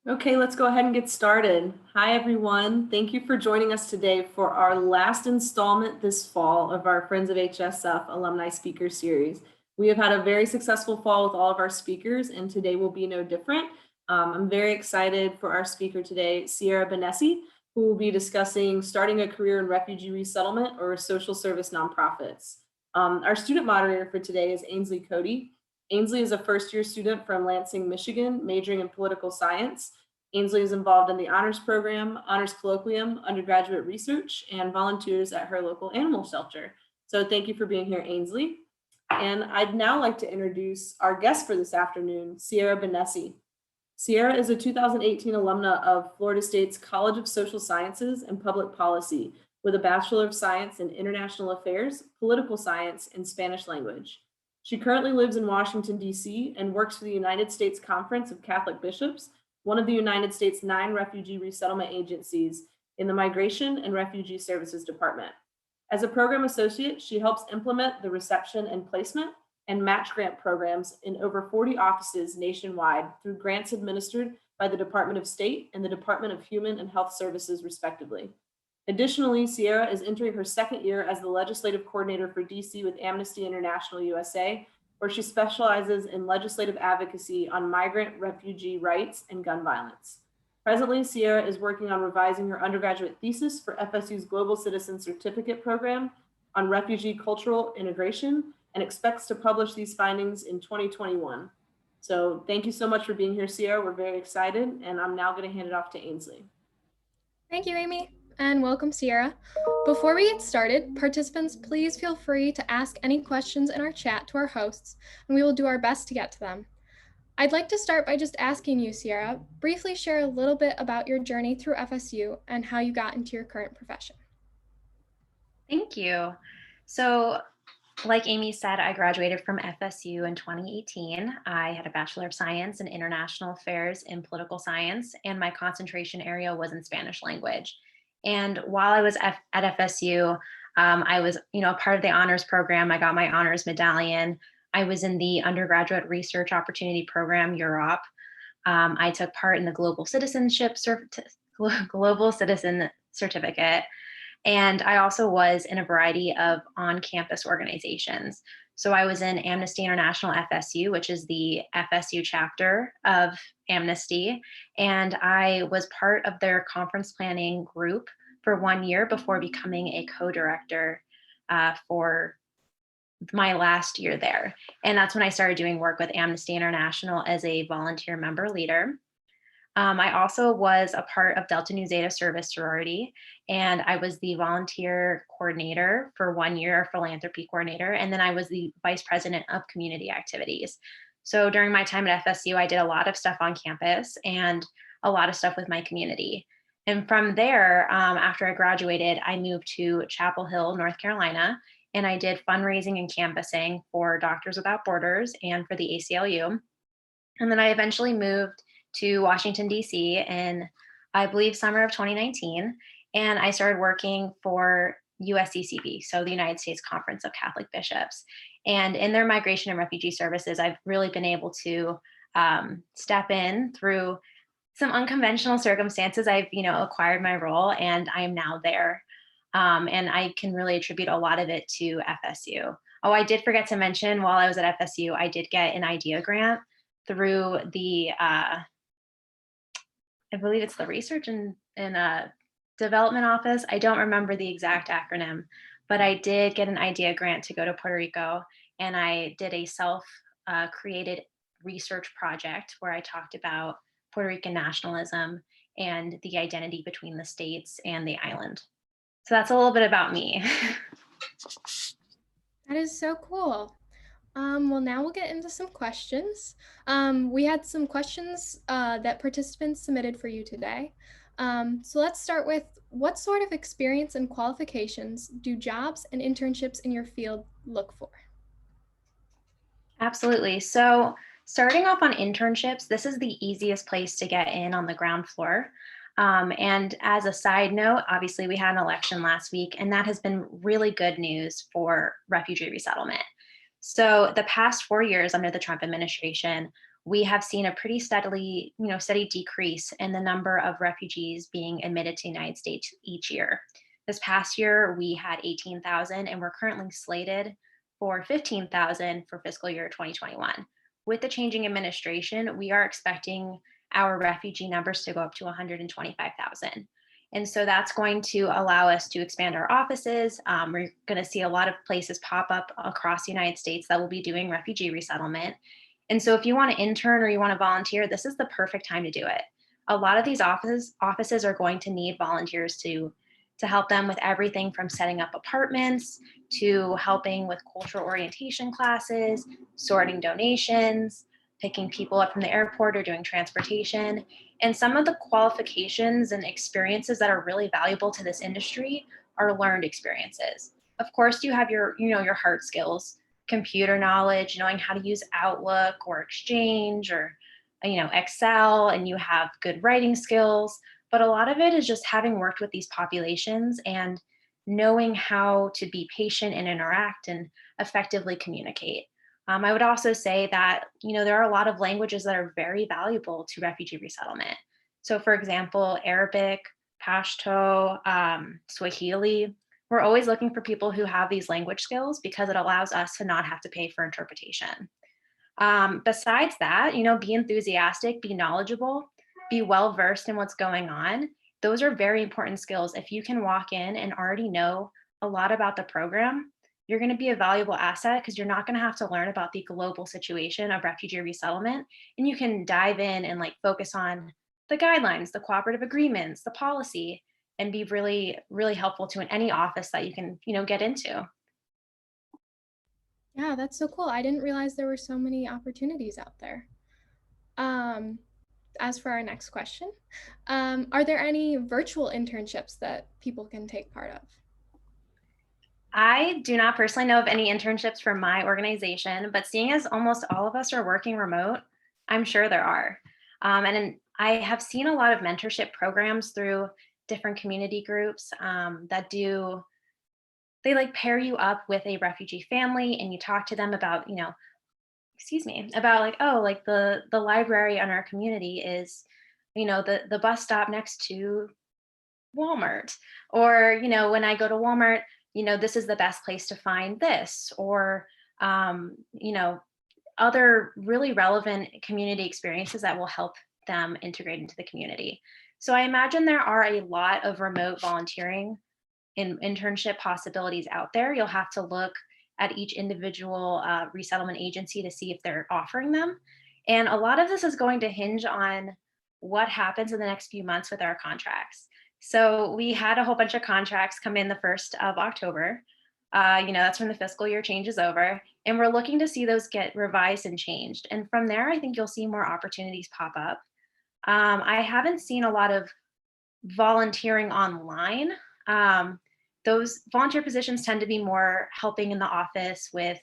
Okay, let's go ahead and get started. Hi, everyone. Thank you for joining us today for our last installment this fall of our Friends of HSF Alumni Speaker Series. We have had a very successful fall with all of our speakers, and today will be no different. I'm very excited for our speaker today, Ciara Bennese, who will be discussing starting a career in refugee resettlement or social service nonprofits. Our student moderator for today is Ainsley Cody. Ainsley is a first-year student from Lansing, Michigan, majoring in political science. Ainsley is involved in the honors program, honors colloquium, undergraduate research, and volunteers at her local animal shelter. So thank you for being here, Ainsley. And I'd now like to introduce our guest for this afternoon, Ciara Bennese. Ciara is a 2018 alumna of Florida State's College of Social Sciences and Public Policy with a Bachelor of Science in International Affairs, Political Science, and Spanish Language. She currently lives in Washington, D.C. and works for the United States Conference of Catholic Bishops, one of the United States' 9 refugee resettlement agencies in the Migration and Refugee Services Department. As a program associate, she helps implement the reception and placement and match grant programs in over 40 offices nationwide through grants administered by the Department of State and the Department of Human and Health Services, respectively. Additionally, Ciara is entering her second year as the legislative coordinator for DC with Amnesty International USA, where she specializes in legislative advocacy on migrant refugee rights and gun violence. Presently, Ciara is working on revising her undergraduate thesis for FSU's Global Citizen Certificate Program on refugee cultural integration and expects to publish these findings in 2021. So thank you so much for being here, Ciara. We're very excited, and I'm now going to hand it off to Ainsley. Thank you, Amy, and welcome, Ciara. Before we get started, participants, please feel free to ask any questions in our chat to our hosts, and we will do our best to get to them. I'd like to start by just asking you, Ciara, briefly share a little bit about your journey through FSU and how you got into your current profession. Thank you. So, like Amy said, I graduated from FSU in 2018. I had a Bachelor of Science in International Affairs in Political Science, and my concentration area was in Spanish language. And while I was at FSU, I was, a part of the honors program. I got my honors medallion. I was in the Undergraduate Research Opportunity Program, Europe. I took part in the Global Citizen Certificate. And I also was in a variety of on-campus organizations. So I was in Amnesty International FSU, which is the FSU chapter of Amnesty. And I was part of their conference planning group for 1 year before becoming a co-director for my last year there. And that's when I started doing work with Amnesty International as a volunteer member leader. I also was a part of Delta Nu Zeta Service Sorority, and I was the volunteer coordinator for 1 year, philanthropy coordinator, and then I was the vice president of community activities. So during my time at FSU, I did a lot of stuff on campus and a lot of stuff with my community. And from there, after I graduated, I moved to Chapel Hill, North Carolina, and I did fundraising and canvassing for Doctors Without Borders and for the ACLU. And then I eventually moved to Washington, D.C. in, I believe, summer of 2019. And I started working for USCCB, so the United States Conference of Catholic Bishops. And in their migration and refugee services, I've really been able to step in through some unconventional circumstances. I've, acquired my role, and I'm now there. And I can really attribute a lot of it to FSU. Oh, I did forget to mention, while I was at FSU, I did get an IDEA grant through the I believe it's the Research and Development Office. I don't remember the exact acronym, but I did get an IDEA grant to go to Puerto Rico, and I did a self-created research project where I talked about Puerto Rican nationalism and the identity between the states and the island. So that's a little bit about me. That is so cool. Well, now we'll get into some questions. We had some questions that participants submitted for you today. So let's start with, what sort of experience and qualifications do jobs and internships in your field look for? Absolutely. So starting off on internships, this is the easiest place to get in on the ground floor. And as a side note, obviously we had an election last week, and that has been really good news for refugee resettlement. So the past 4 years under the Trump administration, we have seen a pretty steady decrease in the number of refugees being admitted to the United States each year. This past year, we had 18,000, and we're currently slated for 15,000 for fiscal year 2021. With the changing administration, we are expecting our refugee numbers to go up to 125,000. And so that's going to allow us to expand our offices. We're going to see a lot of places pop up across the United States that will be doing refugee resettlement. And so if you want to intern or you want to volunteer, this is the perfect time to do it. A lot of these offices are going to need volunteers to help them with everything from setting up apartments to helping with cultural orientation classes, sorting donations, picking people up from the airport or doing transportation. And some of the qualifications and experiences that are really valuable to this industry are learned experiences. Of course, you have your hard skills, computer knowledge, knowing how to use Outlook or Exchange or Excel, and you have good writing skills. But a lot of it is just having worked with these populations and knowing how to be patient and interact and effectively communicate. I would also say that there are a lot of languages that are very valuable to refugee resettlement. So, for example, Arabic, Pashto, Swahili. We're always looking for people who have these language skills because it allows us to not have to pay for interpretation. Besides that, be enthusiastic, be knowledgeable, be well versed in what's going on. Those are very important skills. If you can walk in and already know a lot about the program, you're going to be a valuable asset because you're not going to have to learn about the global situation of refugee resettlement. And you can dive in and focus on the guidelines, the cooperative agreements, the policy, and be really, really helpful to any office that you can, get into. Yeah, that's so cool. I didn't realize there were so many opportunities out there. As for our next question, are there any virtual internships that people can take part of? I do not personally know of any internships for my organization, but seeing as almost all of us are working remote, I'm sure there are. I have seen a lot of mentorship programs through different community groups that they pair you up with a refugee family and you talk to them about, the library in our community is, the bus stop next to Walmart. Or, when I go to Walmart, this is the best place to find this. Or, other really relevant community experiences that will help them integrate into the community. So I imagine there are a lot of remote volunteering and internship possibilities out there. You'll have to look at each individual resettlement agency to see if they're offering them. And a lot of this is going to hinge on what happens in the next few months with our contracts. So we had a whole bunch of contracts come in the 1st of October. That's when the fiscal year changes over. And we're looking to see those get revised and changed. And from there, I think you'll see more opportunities pop up. I haven't seen a lot of volunteering online. Those volunteer positions tend to be more helping in the office with,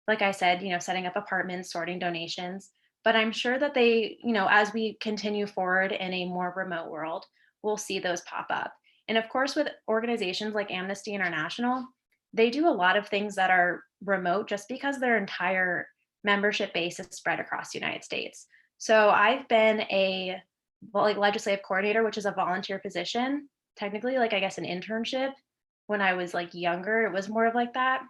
like I said, setting up apartments, sorting donations. But I'm sure that they, as we continue forward in a more remote world, we'll see those pop up. And of course, with organizations like Amnesty International, they do a lot of things that are remote just because their entire membership base is spread across the United States. So I've been a legislative coordinator, which is a volunteer position, technically I guess an internship. When I was younger, it was more of that.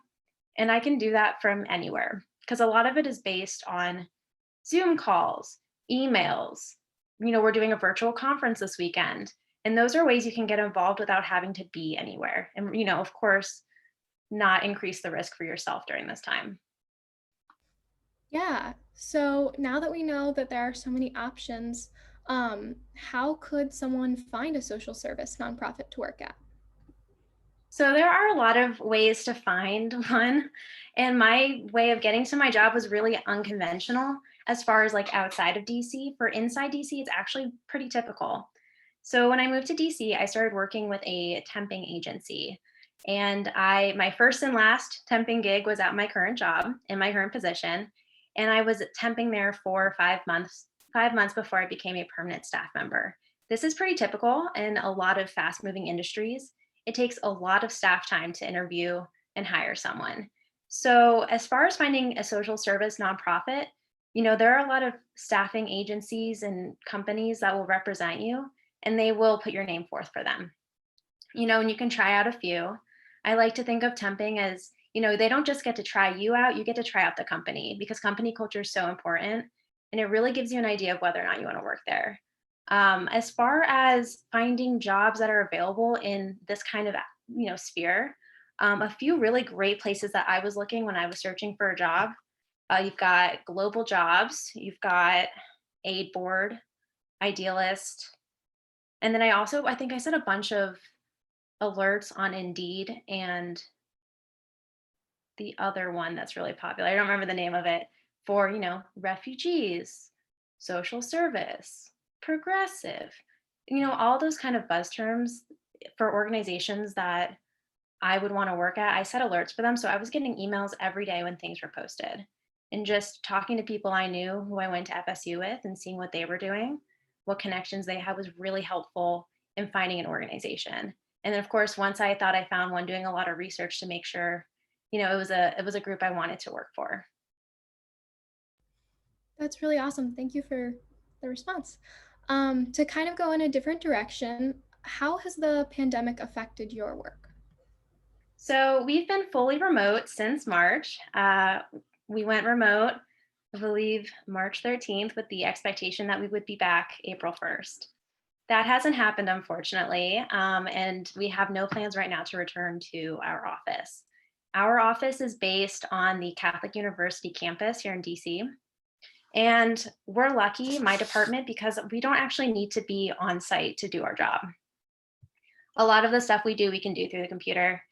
And I can do that from anywhere because a lot of it is based on Zoom calls, emails. We're doing a virtual conference this weekend. And those are ways you can get involved without having to be anywhere. And, of course, not increase the risk for yourself during this time. Yeah. So now that we know that there are so many options, how could someone find a social service nonprofit to work at? So there are a lot of ways to find one. And my way of getting to my job was really unconventional as far as outside of DC. For inside DC, it's actually pretty typical. So when I moved to DC, I started working with a temping agency. And my first and last temping gig was at my current job in my current position. And I was temping there for 5 months before I became a permanent staff member. This is pretty typical in a lot of fast moving industries. It takes a lot of staff time to interview and hire someone. So as far as finding a social service nonprofit, there are a lot of staffing agencies and companies that will represent you, and they will put your name forth for them. And you can try out a few. I like to think of temping as, they don't just get to try you out, you get to try out the company, because company culture is so important, and it really gives you an idea of whether or not you want to work there. As far as finding jobs that are available in this kind of, sphere, a few really great places that I was looking when I was searching for a job. You've got Global Jobs, you've got Aid Board, Idealist, and then I think I said a bunch of alerts on Indeed, and the other one that's really popular, I don't remember the name of it, for, refugees, social service, progressive, all those kind of buzz terms for organizations that I would want to work at. I set alerts for them. So I was getting emails every day when things were posted, and just talking to people I knew who I went to FSU with and seeing what they were doing, what connections they had, was really helpful in finding an organization. And then of course, once I thought I found one, doing a lot of research to make sure, it was a group I wanted to work for. That's really awesome. Thank you for the response. To kind of go in a different direction, how has the pandemic affected your work? So we've been fully remote since March. We went remote, I believe, March 13th, with the expectation that we would be back April 1st. That hasn't happened, unfortunately, and we have no plans right now to return to our office. Our office is based on the Catholic University campus here in DC. And we're lucky, my department, because we don't actually need to be on site to do our job. A lot of the stuff we do, we can do through the computer.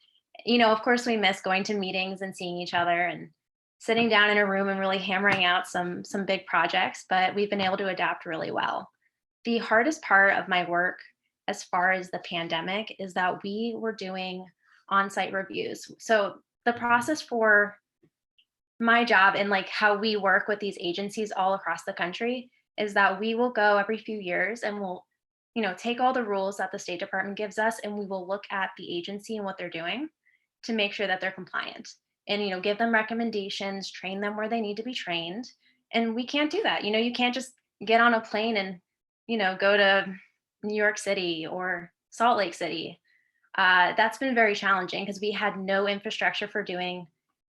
Of course, we miss going to meetings and seeing each other and sitting down in a room and really hammering out some big projects, but we've been able to adapt really well. The hardest part of my work as far as the pandemic is that we were doing on-site reviews. So the process for my job and like how we work with these agencies all across the country is that we will go every few years and we'll, take all the rules that the State Department gives us, and we will look at the agency and what they're doing to make sure that they're compliant, and, give them recommendations, train them where they need to be trained. And we can't do that. You can't just get on a plane and, go to New York City or Salt Lake City. That's been very challenging because we had no infrastructure for doing,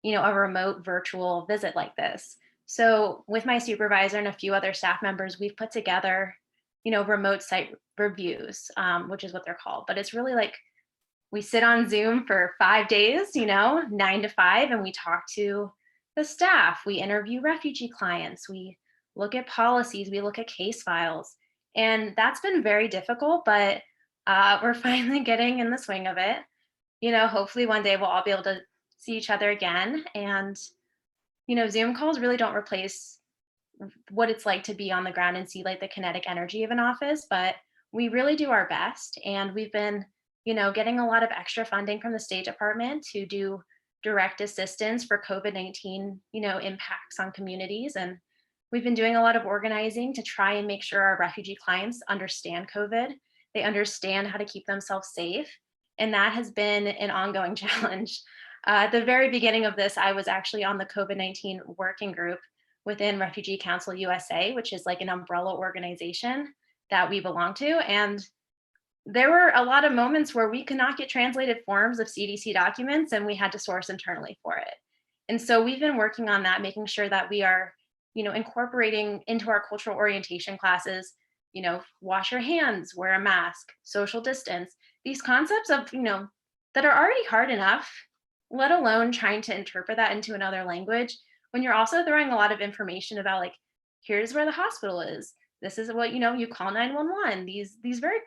a remote virtual visit like this. So with my supervisor and a few other staff members, we've put together, remote site reviews, which is what they're called. But it's really like we sit on Zoom for 5 days, 9 to 5, and we talk to the staff. We interview refugee clients. We look at policies. We look at case files. And that's been very difficult, but we're finally getting in the swing of it. Hopefully one day we'll all be able to see each other again. And, Zoom calls really don't replace what it's like to be on the ground and see like the kinetic energy of an office, but we really do our best. And we've been, getting a lot of extra funding from the State Department to do direct assistance for COVID-19, impacts on communities. And we've been doing a lot of organizing to try and make sure our refugee clients understand COVID. They understand how to keep themselves safe. And that has been an ongoing challenge. At the very beginning of this, I was actually on the COVID-19 working group within Refugee Council USA, which is like an umbrella organization that we belong to. And there were a lot of moments where we could not get translated forms of CDC documents, and we had to source internally for it. And so we've been working on that, making sure that we are, incorporating into our cultural orientation classes, wash your hands, wear a mask, social distance, these concepts of, that are already hard enough, let alone trying to interpret that into another language when you're also throwing a lot of information about like, here's where the hospital is. This is what, you call 911. These very,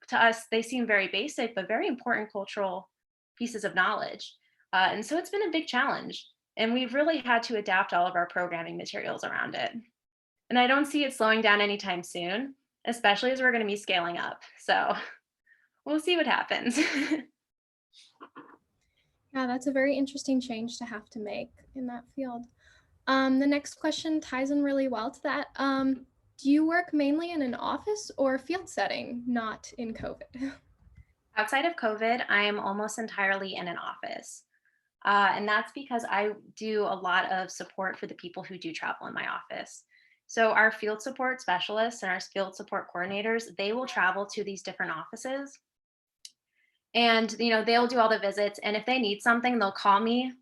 to us, they seem very basic, but very important cultural pieces of knowledge. And so it's been a big challenge. And we've really had to adapt all of our programming materials around it. And I don't see it slowing down anytime soon, especially as we're going to be scaling up. So we'll see what happens. Yeah, that's a very interesting change to have to make in that field. The next question ties in really well to that. Do you work mainly in an office or field setting, not in COVID? Outside of COVID, I am almost entirely in an office. And that's because I do a lot of support for the people who do travel in my office. So our field support specialists and our field support coordinators, they will travel to these different offices and they'll do all the visits. And if they need something, they'll call me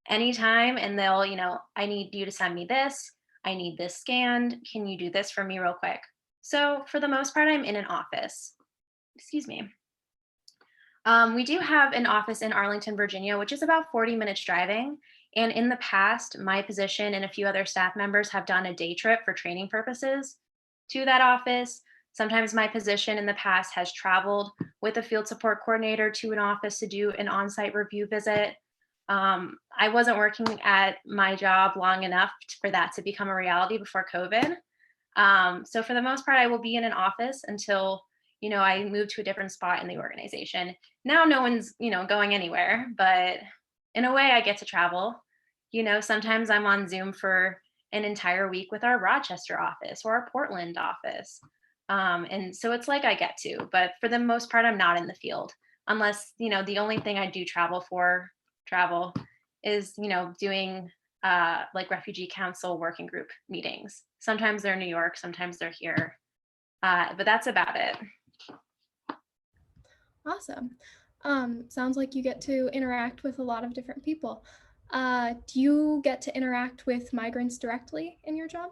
anytime and they'll, I need you to send me this. I need this scanned. Can you do this for me real quick? So for the most part, I'm in an office. Excuse me. We do have an office in Arlington, Virginia, which is about 40 minutes driving. And in the past, my position and a few other staff members have done a day trip for training purposes to that office. Sometimes my position in the past has traveled with a field support coordinator to an office to do an on-site review visit. I wasn't working at my job long enough for that to become a reality before COVID. So for the most part, I will be in an office until I move to a different spot in the organization. Now no one's going anywhere, but in a way I get to travel. Sometimes I'm on Zoom for an entire week with our Rochester office or our Portland office. And so it's like I get to, but for the most part, I'm not in the field unless, the only thing I do travel is, doing like refugee council working group meetings. Sometimes they're in New York, sometimes they're here. But that's about it. Awesome. Sounds like you get to interact with a lot of different people. Do you get to interact with migrants directly in your job?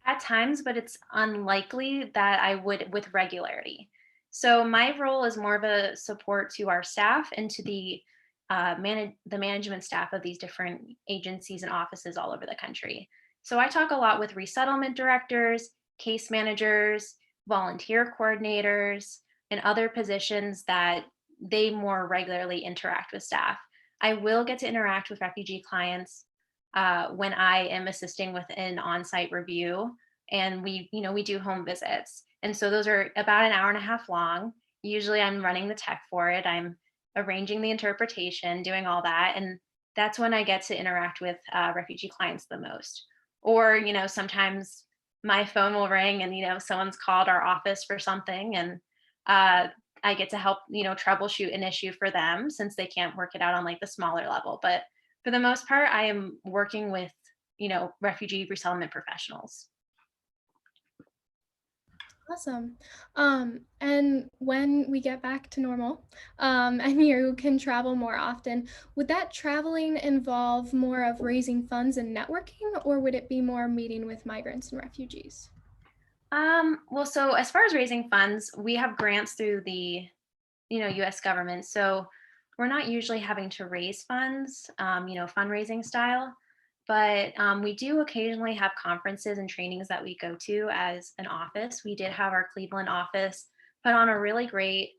At times, but it's unlikely that I would with regularity. So my role is more of a support to our staff and to the the management staff of these different agencies and offices all over the country. So I talk a lot with resettlement directors, case managers, volunteer coordinators, and other positions that they more regularly interact with staff. I will get to interact with refugee clients when I am assisting with an on-site review, and we do home visits, and so those are about an hour and a half long. Usually, I'm running the tech for it. I'm arranging the interpretation, doing all that, and that's when I get to interact with refugee clients the most. Or sometimes my phone will ring, and someone's called our office for something, and I get to help troubleshoot an issue for them since they can't work it out on like the smaller level. But for the most part, I am working with, refugee resettlement professionals. Awesome. And when we get back to normal, and you can travel more often, would that traveling involve more of raising funds and networking, or would it be more meeting with migrants and refugees? Well, so as far as raising funds, we have grants through the, US government. So we're not usually having to raise funds, fundraising style. But we do occasionally have conferences and trainings that we go to as an office. We did have our Cleveland office put on a really great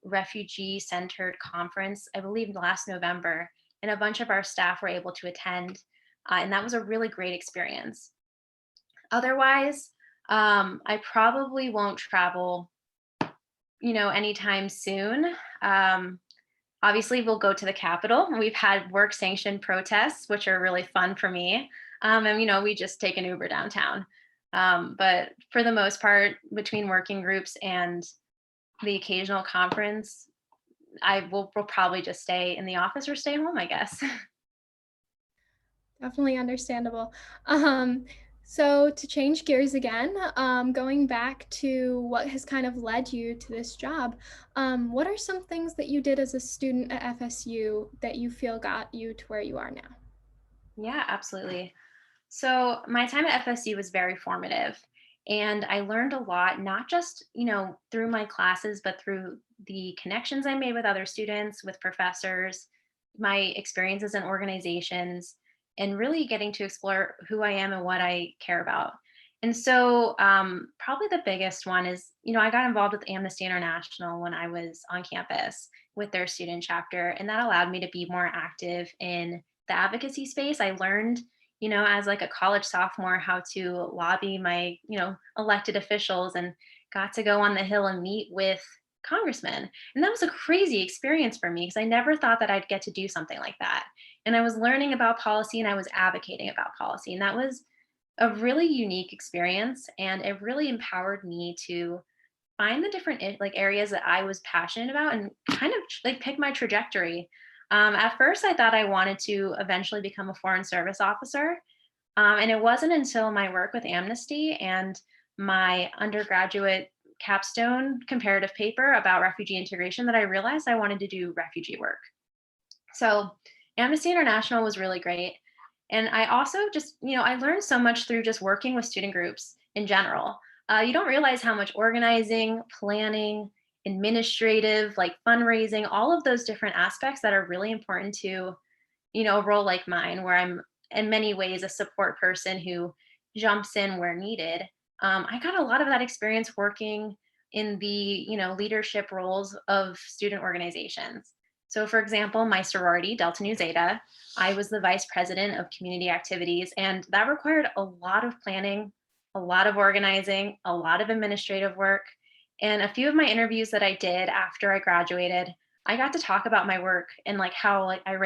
refugee centered conference, I believe last November, and a bunch of our staff were able to attend. And that was a really great experience. Otherwise, I probably won't travel, anytime soon. Obviously, we'll go to the Capitol. We've had work sanctioned protests, which are really fun for me. And, we just take an Uber downtown. But for the most part, between working groups and the occasional conference, we'll probably just stay in the office or stay home, I guess. Definitely understandable. So to change gears again, going back to what has kind of led you to this job, what are some things that you did as a student at FSU that you feel got you to where you are now? Yeah, absolutely. So my time at FSU was very formative, and I learned a lot, not just, through my classes, but through the connections I made with other students, with professors, my experiences in organizations, and really getting to explore who I am and what I care about. And so probably the biggest one is, I got involved with Amnesty International when I was on campus with their student chapter, and that allowed me to be more active in the advocacy space. I learned as like a college sophomore, how to lobby my, elected officials, and got to go on the Hill and meet with congressmen. And that was a crazy experience for me because I never thought that I'd get to do something like that. And I was learning about policy and I was advocating about policy. And that was a really unique experience. And it really empowered me to find the different like areas that I was passionate about and kind of like pick my trajectory. At first, I thought I wanted to eventually become a foreign service officer. And it wasn't until my work with Amnesty and my undergraduate capstone comparative paper about refugee integration that I realized I wanted to do refugee work. So Amnesty International was really great. And I also just, I learned so much through just working with student groups in general. You don't realize how much organizing, planning, administrative, like fundraising, all of those different aspects that are really important to, a role like mine, where I'm in many ways a support person who jumps in where needed. I got a lot of that experience working in the, leadership roles of student organizations. So for example, my sorority, Delta Nu Zeta, I was the vice president of community activities, and that required a lot of planning, a lot of organizing, a lot of administrative work. And a few of my interviews that I did after I graduated, I got to talk about my work and like how like I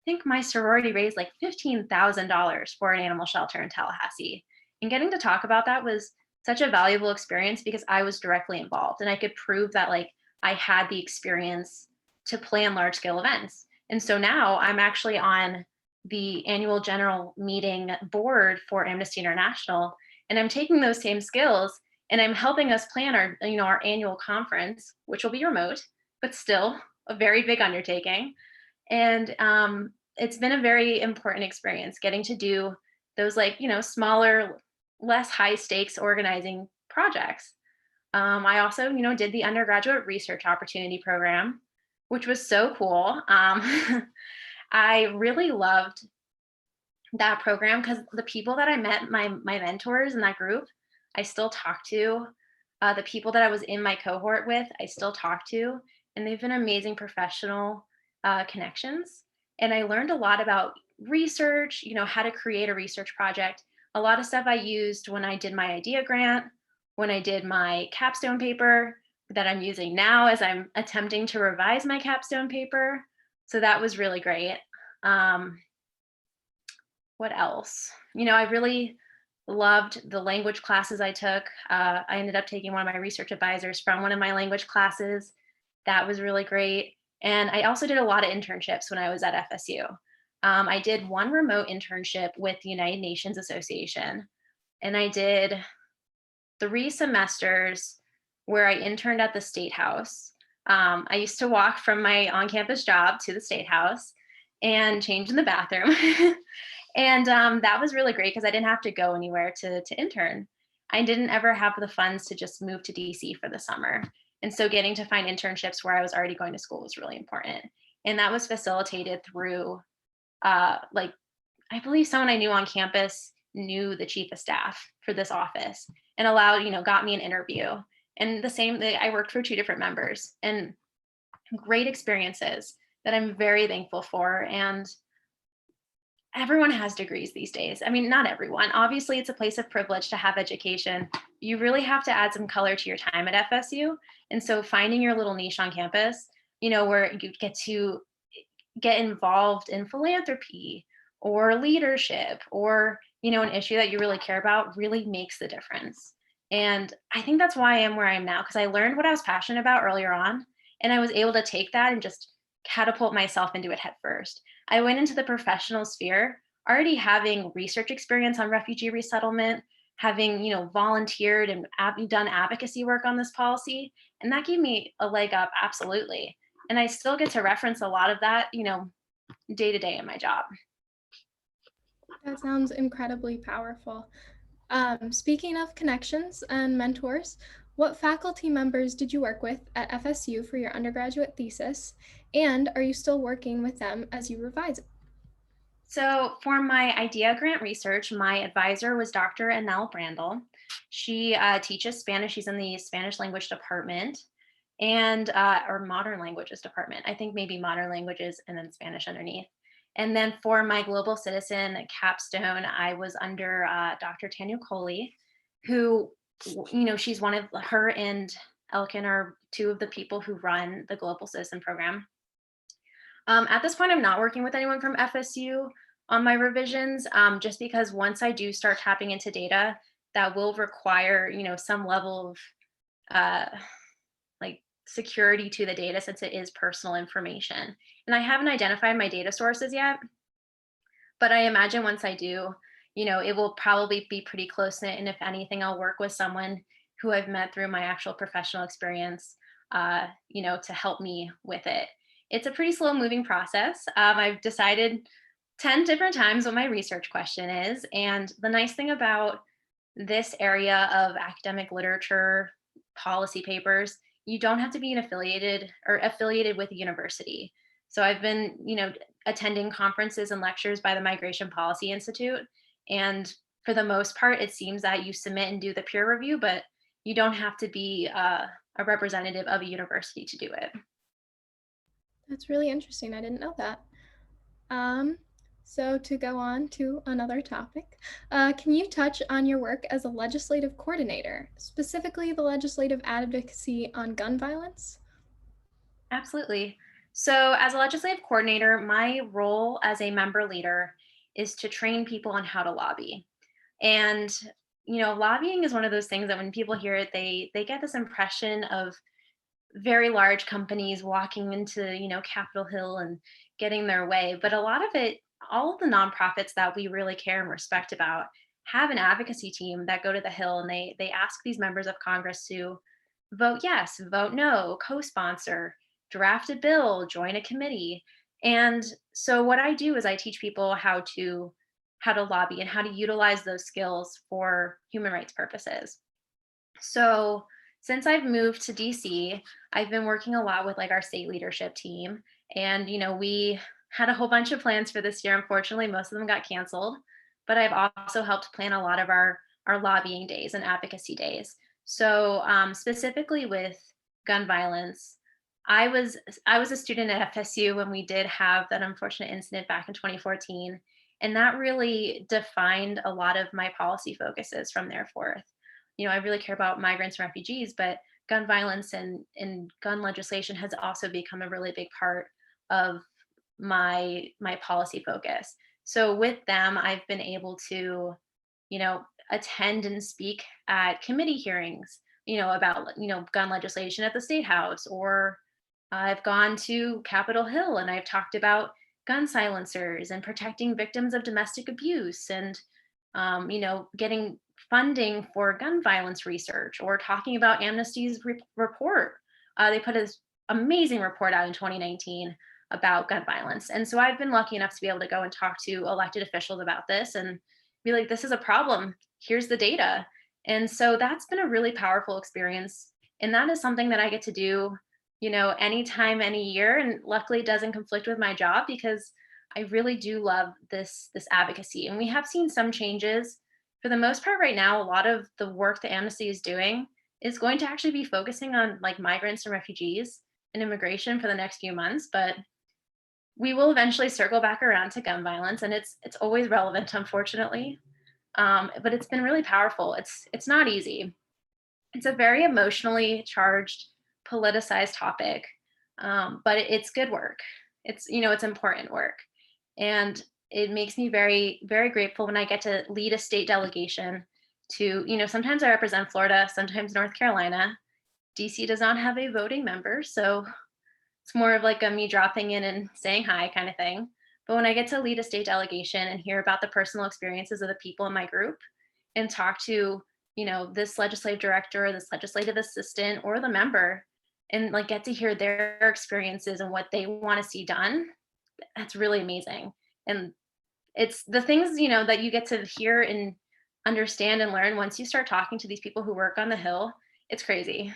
think my sorority raised like $15,000 for an animal shelter in Tallahassee. And getting to talk about that was such a valuable experience because I was directly involved and I could prove that like I had the experience to plan large scale events. And so now I'm actually on the annual general meeting board for Amnesty International, and I'm taking those same skills and I'm helping us plan our annual conference, which will be remote, but still a very big undertaking. And it's been a very important experience getting to do those smaller, less high stakes organizing projects. I also, did the undergraduate research opportunity program, which was so cool. I really loved that program because the people that I met, my mentors in that group, I still talk to. The people that I was in my cohort with, I still talk to, and they've been amazing professional connections. And I learned a lot about research, how to create a research project. A lot of stuff I used when I did my idea grant, when I did my capstone paper that I'm using now as I'm attempting to revise my capstone paper. So that was really great. What else? I really loved the language classes I took. I ended up taking one of my research advisors from one of my language classes. That was really great. And I also did a lot of internships when I was at FSU. I did one remote internship with the United Nations Association, and I did 3 semesters where I interned at the State House. I used to walk from my on-campus job to the State House and change in the bathroom. And that was really great because I didn't have to go anywhere to intern. I didn't ever have the funds to just move to DC for the summer. And so getting to find internships where I was already going to school was really important. And that was facilitated through, I believe someone I knew on campus knew the chief of staff for this office and got me an interview. And I worked for 2 different members, and great experiences that I'm very thankful for. And everyone has degrees these days. I mean, not everyone. Obviously, it's a place of privilege to have education. You really have to add some color to your time at FSU. And so finding your little niche on campus, where you get to get involved in philanthropy or leadership or, an issue that you really care about really makes the difference. And I think that's why I am where I am now, because I learned what I was passionate about earlier on, and I was able to take that and just catapult myself into it head first. I went into the professional sphere already having research experience on refugee resettlement, having, volunteered and done advocacy work on this policy. And that gave me a leg up, absolutely. And I still get to reference a lot of that, day to day in my job. That sounds incredibly powerful. Speaking of connections and mentors, what faculty members did you work with at FSU for your undergraduate thesis? And are you still working with them as you revise it? So for my idea grant research, my advisor was Dr. Anel Brandel. She teaches Spanish. She's in the Spanish language department or modern languages department. I think maybe modern languages and then Spanish underneath. And then for my global citizen capstone, I was under Dr. Tanya Coley, who, she's one of her and Elkin are 2 of the people who run the global citizen program. At this point, I'm not working with anyone from FSU on my revisions, just because once I do start tapping into data, that will require, some level of security to the data since it is personal information. And I haven't identified my data sources yet, but I imagine once I do, it will probably be pretty close knit. And if anything, I'll work with someone who I've met through my actual professional experience, to help me with it. It's a pretty slow moving process. I've decided 10 different times what my research question is. And the nice thing about this area of academic literature, policy papers, you don't have to be affiliated with a university. So I've been, attending conferences and lectures by the Migration Policy Institute. And for the most part, it seems that you submit and do the peer review, but you don't have to be a representative of a university to do it. That's really interesting. I didn't know that. So to go on to another topic, can you touch on your work as a legislative coordinator, specifically the legislative advocacy on gun violence? Absolutely. So, as a legislative coordinator, my role as a member leader is to train people on how to lobby. And, lobbying is one of those things that when people hear it, they get this impression of very large companies walking into, Capitol Hill and getting their way. But a lot of it, all of the nonprofits that we really care and respect about have an advocacy team that go to the Hill and they ask these members of Congress to vote yes, vote no, co-sponsor, draft a bill, join a committee. And so what I do is I teach people how to lobby and how to utilize those skills for human rights purposes. So since I've moved to DC, I've been working a lot with like our state leadership team. And, we had a whole bunch of plans for this year. Unfortunately, most of them got canceled, but I've also helped plan a lot of our lobbying days and advocacy days. So specifically with gun violence, I was a student at FSU when we did have that unfortunate incident back in 2014, and that really defined a lot of my policy focuses from there forth. I really care about migrants and refugees, but gun violence and gun legislation has also become a really big part of my policy focus. So with them, I've been able to, attend and speak at committee hearings, about, gun legislation at the State House, or I've gone to Capitol Hill and I've talked about gun silencers and protecting victims of domestic abuse and, getting funding for gun violence research or talking about Amnesty's report. They put an amazing report out in 2019 about gun violence. And so I've been lucky enough to be able to go and talk to elected officials about this and be like, this is a problem. Here's the data. And so that's been a really powerful experience. And that is something that I get to do, anytime, any year. And luckily it doesn't conflict with my job because I really do love this advocacy. And we have seen some changes. For the most part right now, a lot of the work that Amnesty is doing is going to actually be focusing on like migrants and refugees and immigration for the next few months. But we will eventually circle back around to gun violence, and it's always relevant, unfortunately. But it's been really powerful. It's not easy. It's a very emotionally charged, politicized topic, but it's good work. It's important work, and it makes me very, very grateful when I get to lead a state delegation to, sometimes I represent Florida, sometimes North Carolina. DC does not have a voting member, so it's more of like a me dropping in and saying hi kind of thing. But when I get to lead a state delegation and hear about the personal experiences of the people in my group and talk to, this legislative director or this legislative assistant or the member and like get to hear their experiences and what they want to see done, that's really amazing. And it's the things, that you get to hear and understand and learn once you start talking to these people who work on the Hill. It's crazy.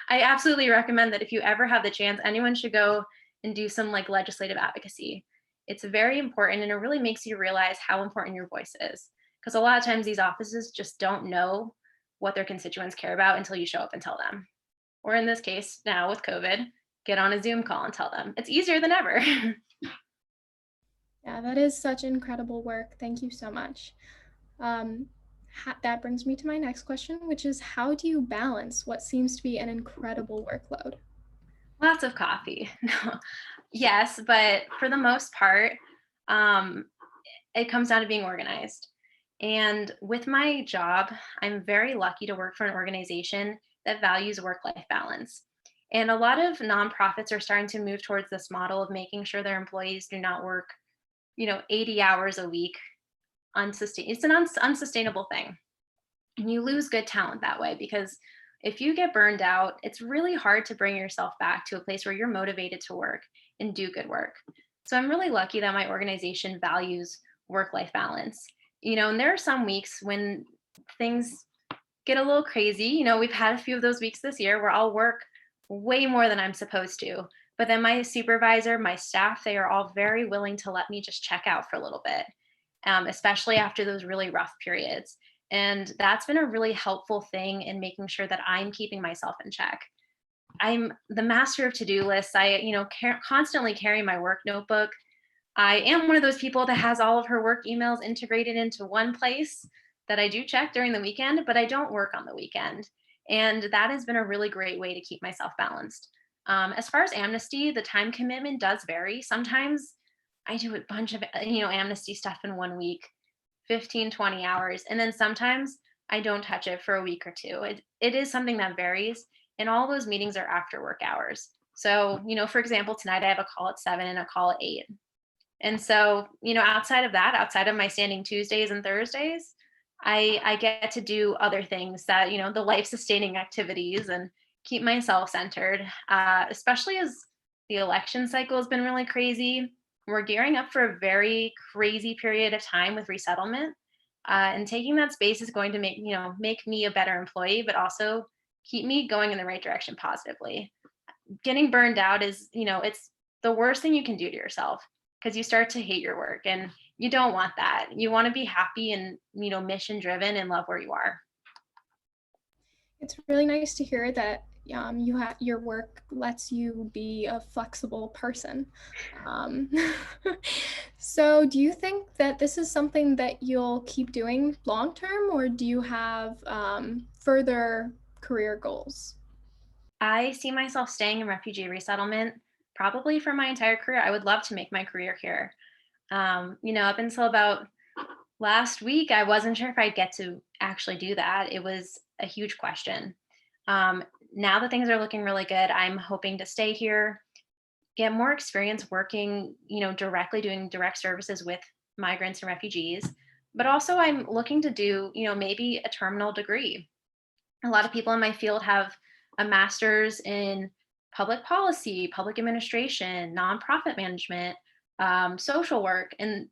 I absolutely recommend that if you ever have the chance, anyone should go and do some like legislative advocacy. It's very important and it really makes you realize how important your voice is. Because a lot of times these offices just don't know what their constituents care about until you show up and tell them. Or in this case, now with COVID, get on a Zoom call and tell them. It's easier than ever. Yeah, that is such incredible work. Thank you so much. That brings me to my next question, which is how do you balance what seems to be an incredible workload? Lots of coffee. No. Yes, but for the most part, it comes down to being organized. And with my job, I'm very lucky to work for an organization that values work-life balance. And a lot of nonprofits are starting to move towards this model of making sure their employees do not work, 80 hours a week. It's an unsustainable thing. And you lose good talent that way, because if you get burned out, it's really hard to bring yourself back to a place where you're motivated to work and do good work. So I'm really lucky that my organization values work-life balance. And there are some weeks when things get a little crazy. We've had a few of those weeks this year where I'll work way more than I'm supposed to. But then my supervisor, my staff, they are all very willing to let me just check out for a little bit, especially after those really rough periods. And that's been a really helpful thing in making sure that I'm keeping myself in check. I'm the master of to-do lists. I, constantly carry my work notebook. I am one of those people that has all of her work emails integrated into one place that I do check during the weekend, but I don't work on the weekend. And that has been a really great way to keep myself balanced. As far as Amnesty, the time commitment does vary. Sometimes I do a bunch of, Amnesty stuff in 1 week, 15, 20 hours. And then sometimes I don't touch it for a week or two. It is something that varies. And all those meetings are after work hours. So, for example, tonight I have a call at 7 and a call at 8. And so, outside of that, outside of my standing Tuesdays and Thursdays, I get to do other things that, the life sustaining activities, and keep myself centered, especially as the election cycle has been really crazy. We're gearing up for a very crazy period of time with resettlement. And taking that space is going to make me a better employee, but also keep me going in the right direction positively. Getting burned out is, it's the worst thing you can do to yourself, because you start to hate your work, and you don't want that. You want to be happy and, mission driven and love where you are. It's really nice to hear that your work lets you be a flexible person. So do you think that this is something that you'll keep doing long term, or do you have further career goals? I see myself staying in refugee resettlement probably for my entire career. I would love to make my career here. Up until about last week, I wasn't sure if I'd get to actually do that. It was a huge question. Now that things are looking really good, I'm hoping to stay here, get more experience working, directly doing direct services with migrants and refugees. But also I'm looking to do, maybe a terminal degree. A lot of people in my field have a master's in public policy, public administration, nonprofit management, social work. And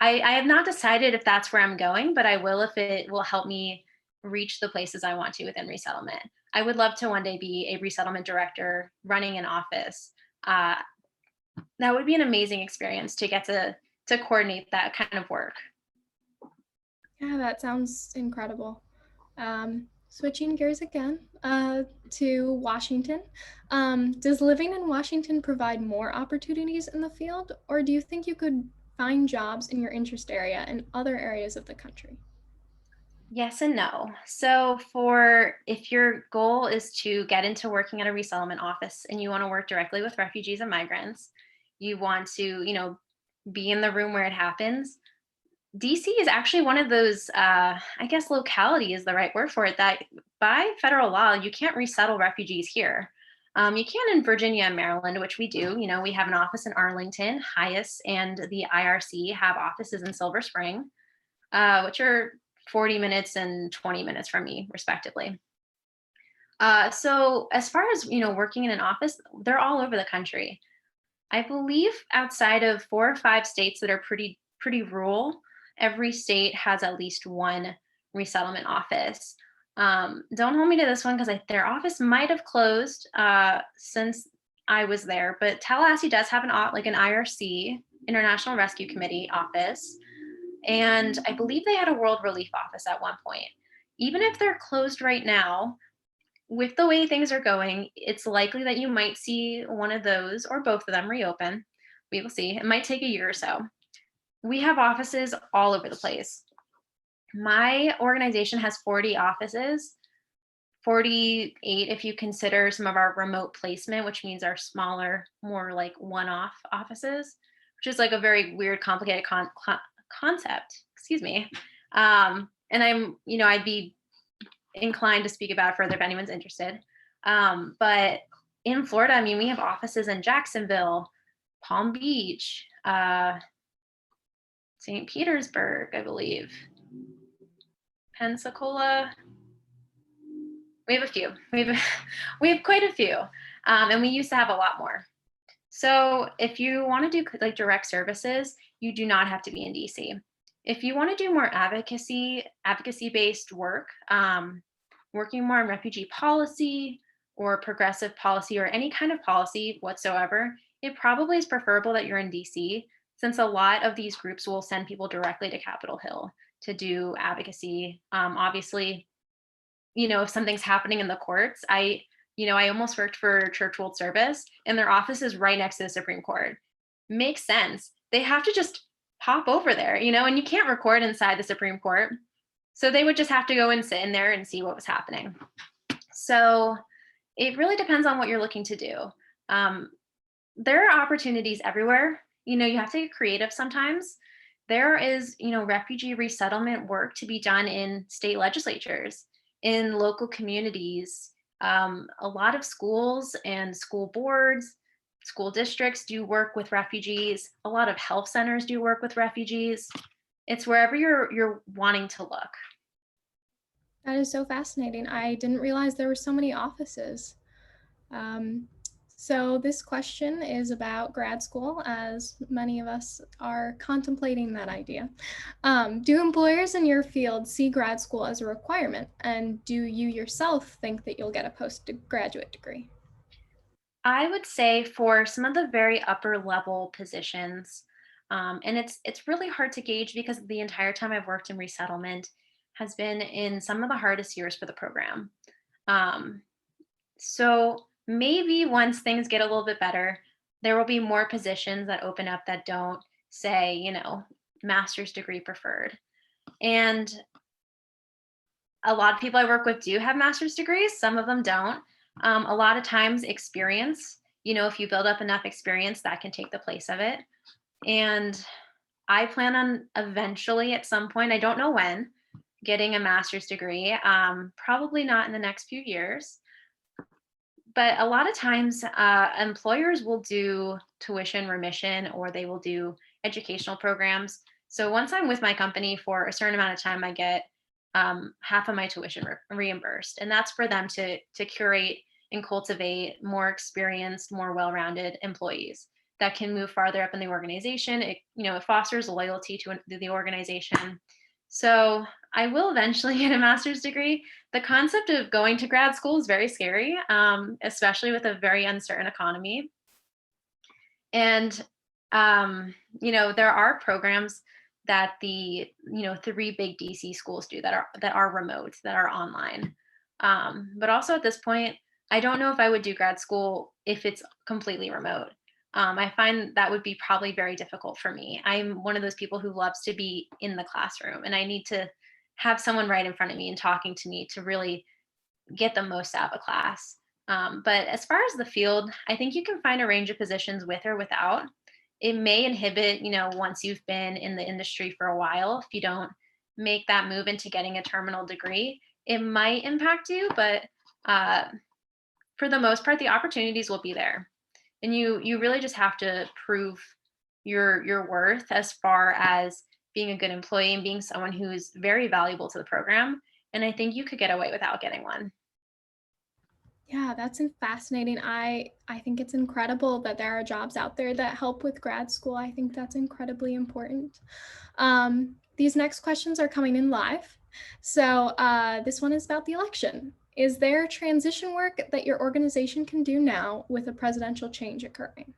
I have not decided if that's where I'm going, but I will if it will help me reach the places I want to within resettlement. I would love to one day be a resettlement director running an office. That would be an amazing experience to get to coordinate that kind of work. Yeah, that sounds incredible. Switching gears again to Washington. Does living in Washington provide more opportunities in the field, or do you think you could find jobs in your interest area in other areas of the country? Yes and no. So if your goal is to get into working at a resettlement office and you want to work directly with refugees and migrants, you want to, be in the room where it happens. DC is actually one of those, I guess locality is the right word for it, that by federal law, you can't resettle refugees here. You can in Virginia and Maryland, which we do. We have an office in Arlington. HIAS and the IRC have offices in Silver Spring, which are 40 minutes and 20 minutes from me, respectively. So as far as, working in an office, they're all over the country. I believe outside of 4 or 5 states that are pretty rural, every state has at least one resettlement office. Don't hold me to this one because their office might have closed since I was there, but Tallahassee does have an IRC, International Rescue Committee office. And I believe they had a World Relief office at one point. Even if they're closed right now, with the way things are going, it's likely that you might see one of those or both of them reopen. We will see. It might take a year or so. We have offices all over the place. My organization has 40 offices, 48 if you consider some of our remote placement, which means our smaller, more like one-off offices, which is like a very weird, complicated concept. Excuse me. And I'd be inclined to speak about it further if anyone's interested. But in Florida, I mean, we have offices in Jacksonville, Palm Beach, St. Petersburg, I believe, Pensacola. We have a few. We have quite a few, and we used to have a lot more. So if you want to do like direct services, you do not have to be in DC. If you want to do more advocacy-based work, working more on refugee policy or progressive policy or any kind of policy whatsoever, it probably is preferable that you're in DC, since a lot of these groups will send people directly to Capitol Hill to do advocacy. Obviously, if something's happening in the courts, I almost worked for Church World Service, and their office is right next to the Supreme Court. Makes sense. They have to just hop over there, and you can't record inside the Supreme Court. So they would just have to go and sit in there and see what was happening. So it really depends on what you're looking to do. There are opportunities everywhere. You have to get creative sometimes. There is, refugee resettlement work to be done in state legislatures, in local communities. A lot of schools and school boards, school districts do work with refugees. A lot of health centers do work with refugees. It's wherever you're wanting to look. That is so fascinating. I didn't realize there were so many offices. So this question is about grad school, as many of us are contemplating that idea. Do employers in your field see grad school as a requirement? And do you yourself think that you'll get a postgraduate degree? I would say for some of the very upper level positions, and it's really hard to gauge because the entire time I've worked in resettlement has been in some of the hardest years for the program. So maybe once things get a little bit better, there will be more positions that open up that don't say, master's degree preferred. And a lot of people I work with do have master's degrees. Some of them don't. A lot of times experience, if you build up enough experience, that can take the place of it. And I plan on eventually at some point, I don't know when, getting a master's degree, probably not in the next few years. But a lot of times employers will do tuition remission, or they will do educational programs. So once I'm with my company for a certain amount of time, I get half of my tuition reimbursed. And that's for them to curate and cultivate more experienced, more well-rounded employees that can move farther up in the organization. It fosters loyalty to the organization. So I will eventually get a master's degree. The concept of going to grad school is very scary, especially with a very uncertain economy. And, there are programs that the, 3 big DC schools do that are remote, that are online. But also at this point, I don't know if I would do grad school if it's completely remote. I find that would be probably very difficult for me. I'm one of those people who loves to be in the classroom, and I need to have someone right in front of me and talking to me to really get the most out of a class. But as far as the field, I think you can find a range of positions with or without. It may inhibit, once you've been in the industry for a while, if you don't make that move into getting a terminal degree, it might impact you, but for the most part, the opportunities will be there. And you really just have to prove your worth as far as being a good employee and being someone who's very valuable to the program. And I think you could get away without getting one. Yeah, that's fascinating. I think it's incredible that there are jobs out there that help with grad school. I think that's incredibly important. These next questions are coming in live. So this one is about the election. Is there transition work that your organization can do now with a presidential change occurring?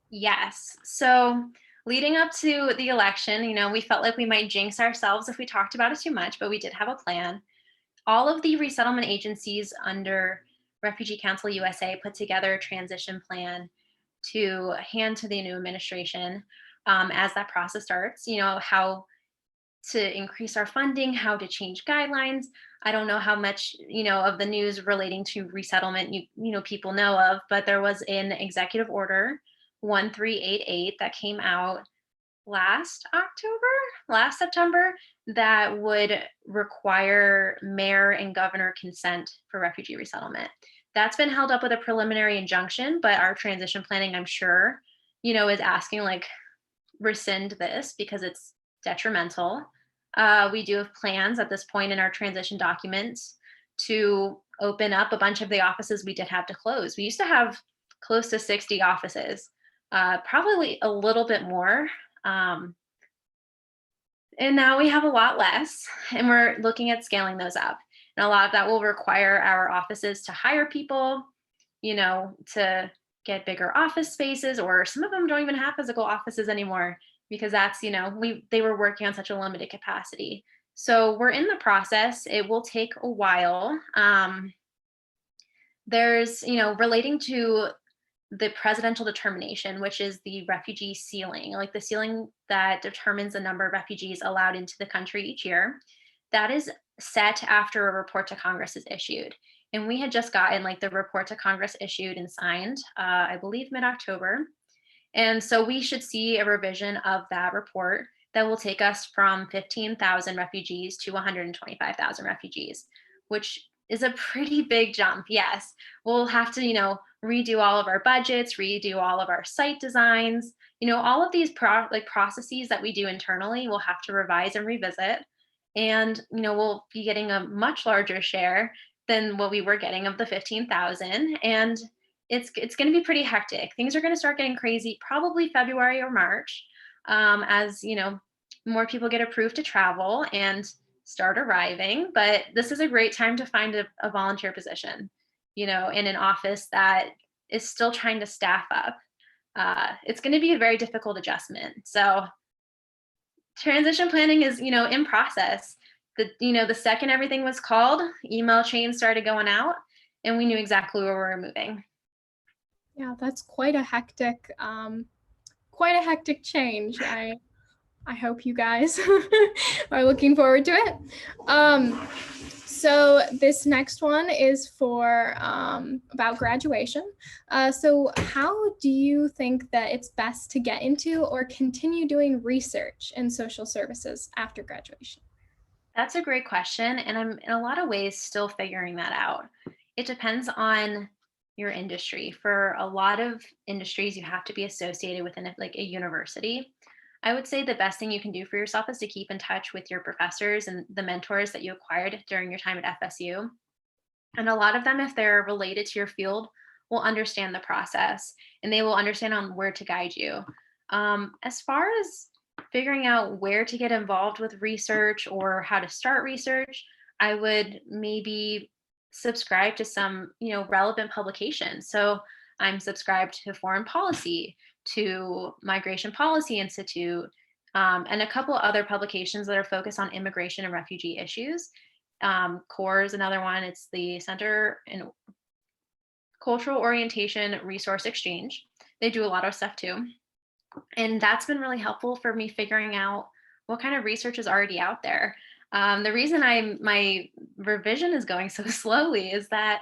Yes. So leading up to the election, we felt like we might jinx ourselves if we talked about it too much, but we did have a plan. All of the resettlement agencies under Refugee Council USA put together a transition plan to hand to the new administration as that process starts, how to increase our funding, how to change guidelines. I don't know how much, of the news relating to resettlement people know of, but there was an executive order 1388 that came out last September, that would require mayor and governor consent for refugee resettlement. That's been held up with a preliminary injunction, but our transition planning, I'm sure, is asking like, rescind this because it's detrimental. We do have plans at this point in our transition documents to open up a bunch of the offices we did have to close. We used to have close to 60 offices, probably a little bit more. And now we have a lot less, and we're looking at scaling those up. And a lot of that will require our offices to hire people, to get bigger office spaces, or some of them don't even have physical offices anymore because that's, they were working on such a limited capacity. So we're in the process. It will take a while. There's, relating to the presidential determination, which is the refugee ceiling, like the ceiling that determines the number of refugees allowed into the country each year. That is set after a report to Congress is issued. And we had just gotten like the report to Congress issued and signed, I believe mid-October. And so we should see a revision of that report that will take us from 15,000 refugees to 125,000 refugees, which is a pretty big jump. Yes, we'll have to, redo all of our budgets, redo all of our site designs, all of these processes that we do internally, we'll have to revise and revisit. And, we'll be getting a much larger share than what we were getting of the 15,000. And it's going to be pretty hectic. Things are going to start getting crazy, probably February or March, as, more people get approved to travel and start arriving. But this is a great time to find a volunteer position, in an office that is still trying to staff up. It's going to be a very difficult adjustment. So transition planning is, in process. The second everything was called, email chains started going out and we knew exactly where we were moving. Yeah, that's quite a hectic change. I hope you guys are looking forward to it. So this next one is for about graduation. So how do you think that it's best to get into or continue doing research in social services after graduation? That's a great question. And I'm in a lot of ways still figuring that out. It depends on your industry. For a lot of industries, you have to be associated with like a university. I would say the best thing you can do for yourself is to keep in touch with your professors and the mentors that you acquired during your time at FSU. And a lot of them, if they're related to your field, will understand the process and they will understand on where to guide you. As far as figuring out where to get involved with research or how to start research, I would maybe subscribe to some, relevant publications. So I'm subscribed to Foreign Policy, to Migration Policy Institute, and a couple other publications that are focused on immigration and refugee issues. CORE is another one. It's the Center in Cultural Orientation Resource Exchange. They do a lot of stuff too. And that's been really helpful for me figuring out what kind of research is already out there. The reason my revision is going so slowly is that,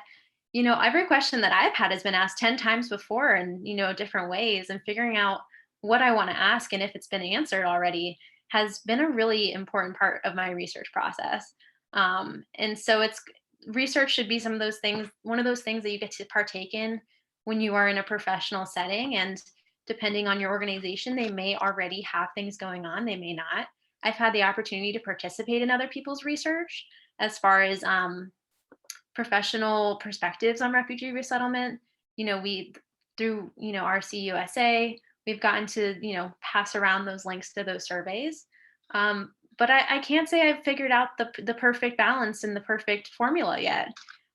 every question that I've had has been asked 10 times before in, different ways, and figuring out what I want to ask and if it's been answered already has been a really important part of my research process. And so research should be one of those things that you get to partake in when you are in a professional setting. And depending on your organization, they may already have things going on, they may not. I've had the opportunity to participate in other people's research as far as professional perspectives on refugee resettlement. We through RCUSA, we've gotten to pass around those links to those surveys. But I can't say I've figured out the perfect balance and the perfect formula yet.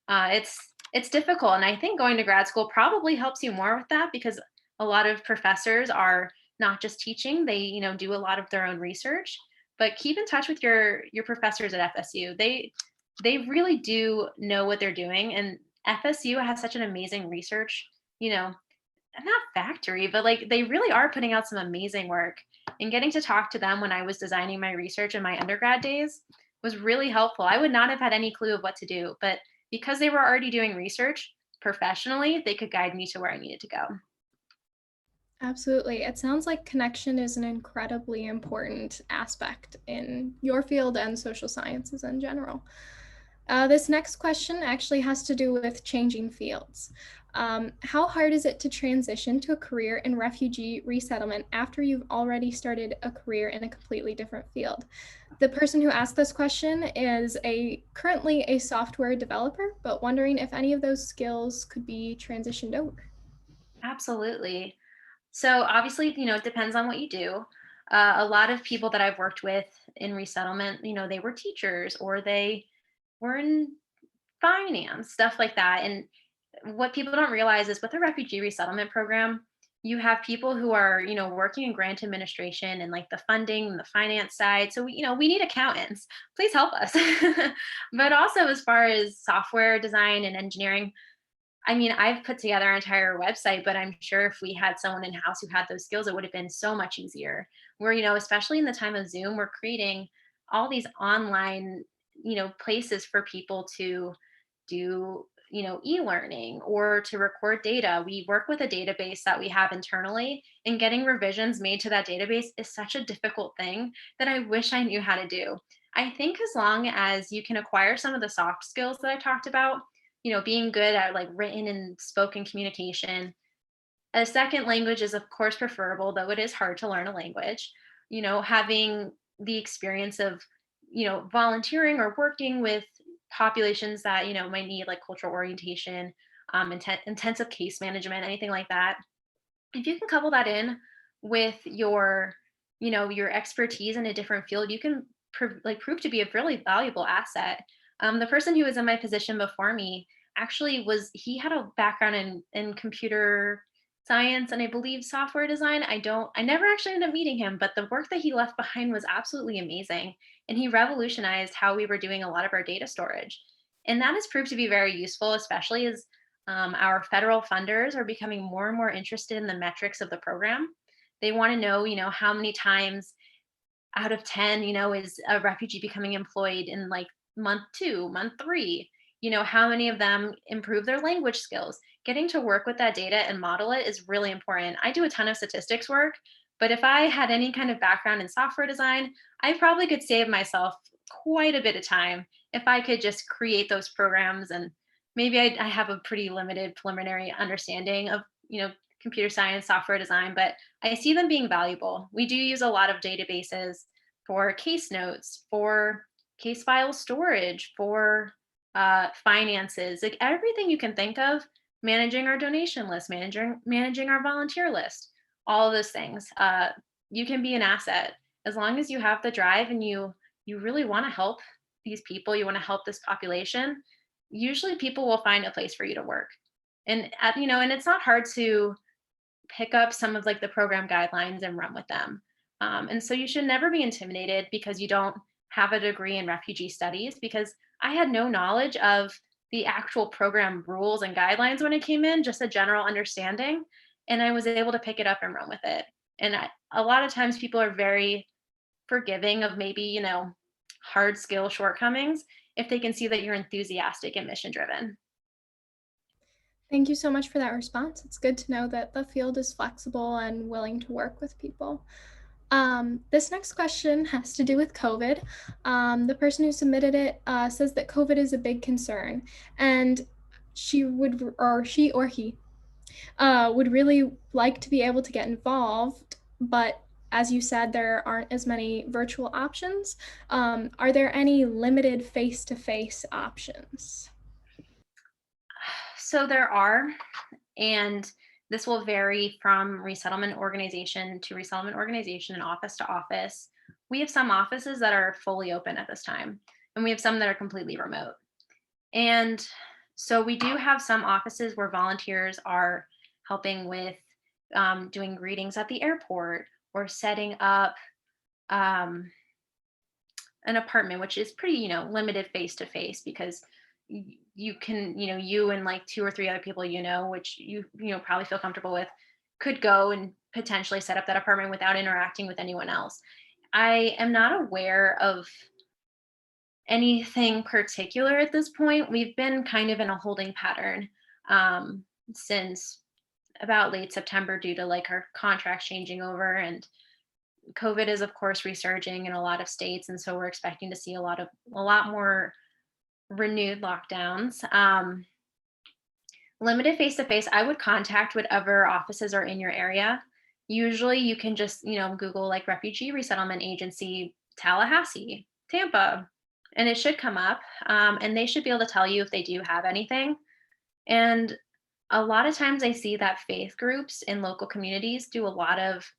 It's difficult, and I think going to grad school probably helps you more with that because a lot of professors are not just teaching; they do a lot of their own research. But keep in touch with your professors at FSU. They really do know what they're doing, and FSU has such an amazing research, not factory, but like they really are putting out some amazing work. And getting to talk to them when I was designing my research in my undergrad days was really helpful. I would not have had any clue of what to do, but because they were already doing research professionally, they could guide me to where I needed to go. Absolutely. It sounds like connection is an incredibly important aspect in your field and social sciences in general. This next question actually has to do with changing fields. How hard is it to transition to a career in refugee resettlement after you've already started a career in a completely different field? The person who asked this question is currently a software developer, but wondering if any of those skills could be transitioned over. Absolutely. So obviously, it depends on what you do. A lot of people that I've worked with in resettlement, they were teachers or they were in finance, stuff like that. And what people don't realize is with the refugee resettlement program, you have people who are, working in grant administration and like the funding and the finance side. So, we need accountants. Please help us. But also, as far as software design and engineering, I mean, I've put together an entire website, but I'm sure if we had someone in house who had those skills, it would have been so much easier. Where, especially in the time of Zoom, we're creating all these online, places for people to do, e-learning or to record data. We work with a database that we have internally, and getting revisions made to that database is such a difficult thing that I wish I knew how to do. I think as long as you can acquire some of the soft skills that I talked about, being good at like written and spoken communication. A second language is of course preferable, though it is hard to learn a language. Having the experience of, volunteering or working with populations that, might need like cultural orientation, intensive case management, anything like that. If you can couple that in with your expertise in a different field, you can prove to be a really valuable asset. The person who was in my position before me actually he had a background in computer science and I believe software design. I never actually ended up meeting him, but the work that he left behind was absolutely amazing. And he revolutionized how we were doing a lot of our data storage. And that has proved to be very useful, especially as our federal funders are becoming more and more interested in the metrics of the program. They want to know, how many times out of 10, is a refugee becoming employed in like month 2, month 3, how many of them improve their language skills. Getting to work with that data and model it is really important. I do a ton of statistics work, but if I had any kind of background in software design, I probably could save myself quite a bit of time if I could just create those programs. And maybe I have a pretty limited preliminary understanding of, computer science, software design, but I see them being valuable. We do use a lot of databases for case notes, for case file storage, for finances, like everything you can think of, managing our donation list, managing our volunteer list, all of those things. You can be an asset as long as you have the drive and you really want to help these people, you want to help this population. Usually people will find a place for you to work. And and it's not hard to pick up some of like the program guidelines and run with them. And so you should never be intimidated because you don't have a degree in refugee studies, because I had no knowledge of the actual program rules and guidelines when it came in, just a general understanding. And I was able to pick it up and run with it. And a lot of times people are very forgiving of maybe, hard skill shortcomings if they can see that you're enthusiastic and mission driven. Thank you so much for that response. It's good to know that the field is flexible and willing to work with people. This next question has to do with COVID. The person who submitted it says that COVID is a big concern, and she or he would really like to be able to get involved, but as you said, there aren't as many virtual options. Are there any limited face-to-face options? So there are, and this will vary from resettlement organization to resettlement organization and office to office. We have some offices that are fully open at this time, and we have some that are completely remote. And so we do have some offices where volunteers are helping with doing greetings at the airport or setting up um, an apartment, which is pretty, limited face to face, because you can, you and like 2 or 3 other people, which probably feel comfortable with, could go and potentially set up that apartment without interacting with anyone else. I am not aware of anything particular at this point. We've been kind of in a holding pattern since about late September due to like our contracts changing over, and COVID is of course resurging in a lot of states, and so we're expecting to see a lot more renewed lockdowns. Limited face-to-face, I would contact whatever offices are in your area. Usually you can just, Google like Refugee Resettlement Agency, Tallahassee, Tampa, and it should come up. And they should be able to tell you if they do have anything. And a lot of times I see that faith groups in local communities do a lot of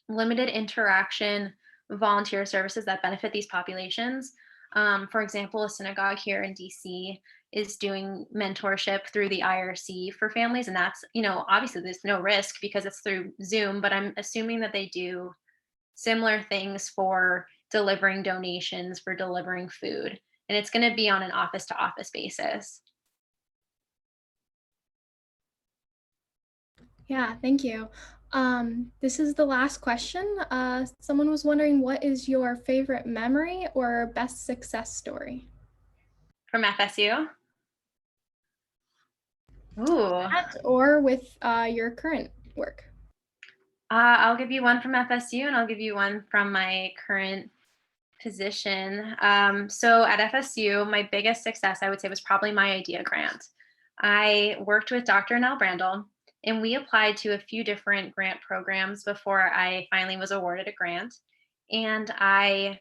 limited interaction volunteer services that benefit these populations. For example, a synagogue here in DC is doing mentorship through the IRC for families. And that's, obviously there's no risk because it's through Zoom, but I'm assuming that they do similar things for delivering donations, for delivering food. And it's going to be on an office to office basis. Yeah, thank you. This is the last question. Someone was wondering, what is your favorite memory or best success story? From FSU? Ooh. Or with your current work? I'll give you one from FSU and I'll give you one from my current position. So at FSU, my biggest success, I would say, was probably my idea grant. I worked with Dr. Nell Brandel, and we applied to a few different grant programs before I finally was awarded a grant. And I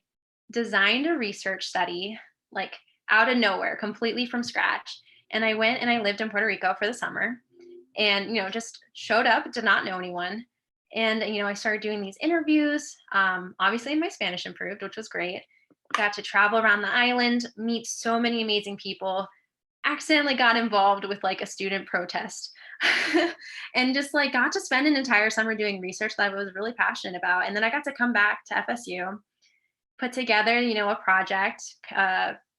designed a research study, like out of nowhere, completely from scratch. And I went and I lived in Puerto Rico for the summer and, just showed up, did not know anyone. And, I started doing these interviews. Obviously, my Spanish improved, which was great. Got to travel around the island, meet so many amazing people, accidentally got involved with like a student protest and just like got to spend an entire summer doing research that I was really passionate about. And then I got to come back to FSU, put together, a project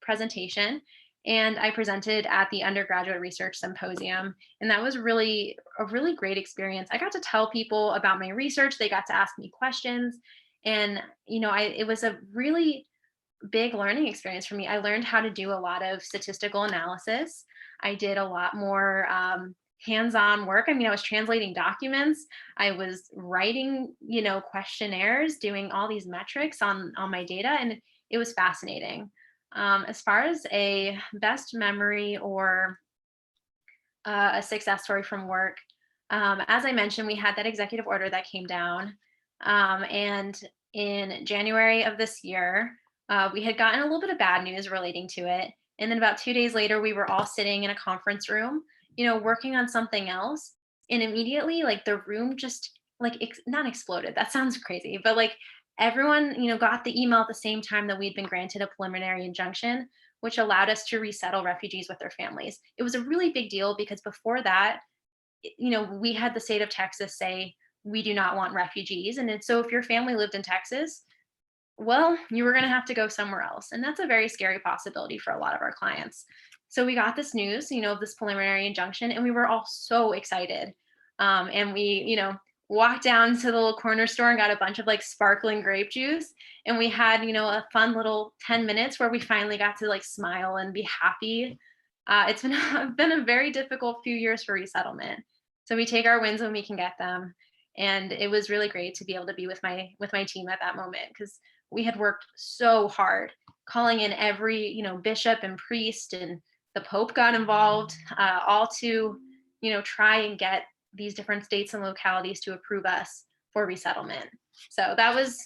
presentation, and I presented at the Undergraduate Research Symposium. And that was really a really great experience. I got to tell people about my research. They got to ask me questions. And, it was a really big learning experience for me. I learned how to do a lot of statistical analysis. I did a lot more hands-on work. I mean, I was translating documents. I was writing, questionnaires, doing all these metrics on my data, and it was fascinating. As far as a best memory or a success story from work, as I mentioned, we had that executive order that came down. And in January of this year, we had gotten a little bit of bad news relating to it. And then about 2 days later, we were all sitting in a conference room, working on something else. And immediately, like the room just not exploded. That sounds crazy, but like everyone, got the email at the same time that we'd been granted a preliminary injunction, which allowed us to resettle refugees with their families. It was a really big deal because before that, we had the state of Texas say, we do not want refugees. And so if your family lived in Texas, well, you were going to have to go somewhere else. And that's a very scary possibility for a lot of our clients. So we got this news, of this preliminary injunction, and we were all so excited. And we, walked down to the little corner store and got a bunch of like sparkling grape juice. And we had, a fun little 10 minutes where we finally got to like smile and be happy. It's been a very difficult few years for resettlement. So we take our wins when we can get them. And it was really great to be able to be with my team at that moment, because we had worked so hard, calling in every, bishop and priest, and the Pope got involved, all to, try and get these different states and localities to approve us for resettlement. So that was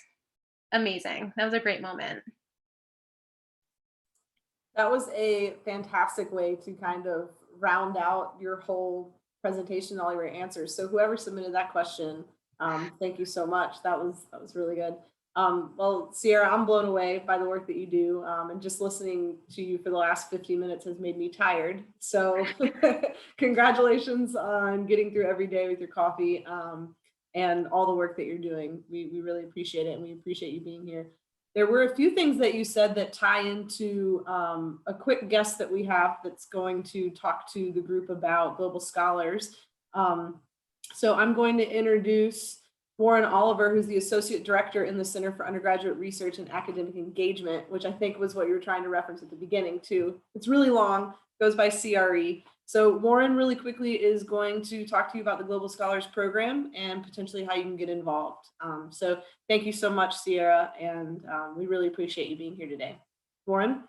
amazing. That was a great moment. That was a fantastic way to kind of round out your whole presentation, all your answers. So whoever submitted that question, thank you so much. That was really good. Well, Ciara, I'm blown away by the work that you do, and just listening to you for the last 50 minutes has made me tired. So congratulations on getting through every day with your coffee, and all the work that you're doing. We really appreciate it, and we appreciate you being here. There were a few things that you said that tie into a quick guest that we have that's going to talk to the group about global scholars. So I'm going to introduce Warren Oliver, who's the Associate Director in the Center for Undergraduate Research and Academic Engagement, which I think was what you were trying to reference at the beginning too. It's really long, goes by CRE. So Warren really quickly is going to talk to you about the Global Scholars Program and potentially how you can get involved. So thank you so much, Ciara, and we really appreciate you being here today. Warren?